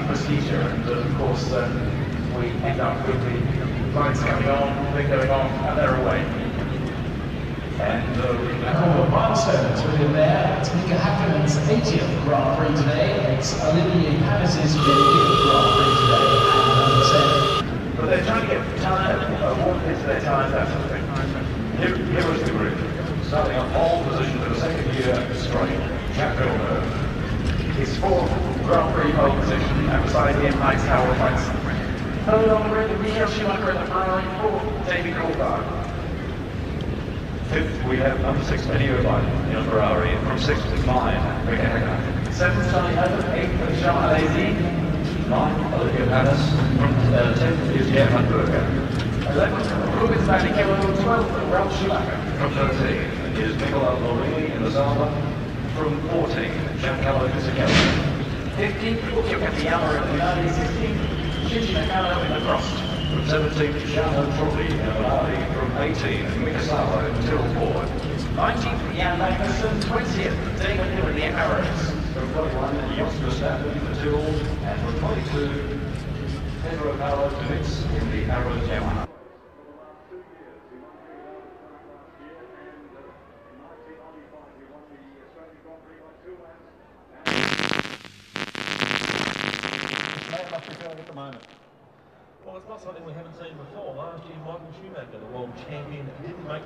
procedure, and of course we end up with the lights coming on, thing going on, and they're away. And a couple of milestones within there. It's Mika Häkkönen's 80th Grand Prix today. It's Olivier Panis's 50th Grand Prix today. And as I said, but they're trying to get time, what is their time, that sort of thing. Here is the group, starting on pole position for the second year straight. Jacques Villeneuve. His fourth Grand Prix pole position, and beside him, Hightower Price. Third on the grid, Michael Schumacher in the Ferrari. Fourth, David Coulthard. Fifth, we have number 6, Enio Biden in a Ferrari. From 6th to 9, Mika Häkkinen. Seventh, Charlie Hubbard. Eighth, Jean Alesi. 9th, Olivier Panis. 10th is Johan Berger. 11th, Rubens Barrichello. 12th, Ralf Schumacher. From 13 is Nicola Lorini in the Sauber. From 14, Giancarlo Fisichella. 15th, Ukyo Katayama in the Minardi. 16th, Shinji Nakano in the Frost. From 17th, Jarno Trulli in a Minardi. From 18th, Mikasawa in Tyrrell Ford. 19th, Jan Magnussen. 20th, Damon Hill in the Arrows. From 21, Jos Verstappen in the Tyrrell. And from 22, Pedro Paulo Diniz in the Arrows Yamaha. At the moment. Well, it's not something we haven't seen before. Last year, Michael Schumacher, the world champion, didn't make.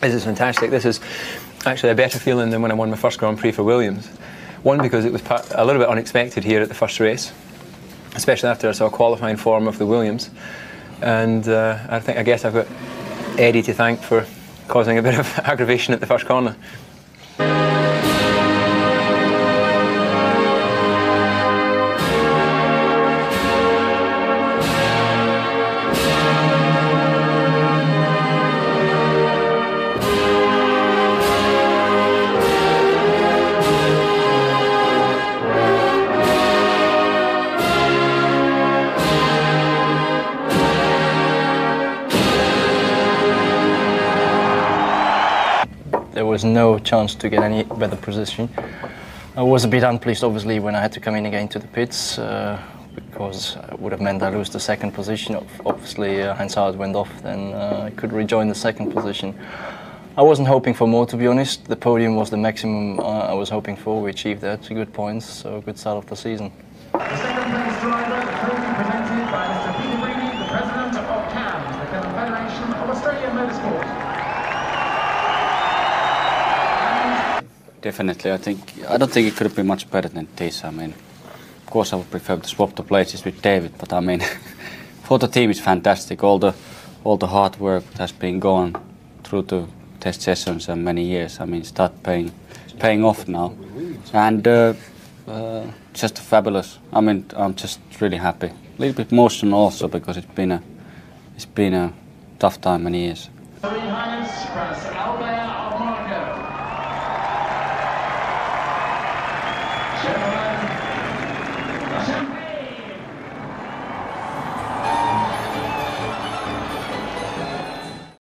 This is fantastic. This is actually a better feeling than when I won my first Grand Prix for Williams. One, because it was a little bit unexpected here at the first race, especially after I saw qualifying form of the Williams. And I guess I've got Eddie to thank for causing a bit of aggravation at the first corner. There was no chance to get any better position. I was a bit unpleased, obviously, when I had to come in again to the pits, because it would have meant I lose the second position. Obviously, Heinz Hardt went off, then I could rejoin the second position. I wasn't hoping for more, to be honest. The podium was the maximum I was hoping for. We achieved that, good points, so good start of the season. The second place driver, the trophy presented by Mr. Peter Breedy, the president of CAMS, the Confederation of Australian Motorsport. Definitely, I don't think it could have been much better than this. I mean, of course I would prefer to swap the places with David, but I mean, for the team it's fantastic. All the hard work that has been gone through the test sessions and many years, I mean, start paying off now, and just fabulous. I mean, I'm just really happy. A little bit emotional also because it's been a tough time, many years. Chevrolet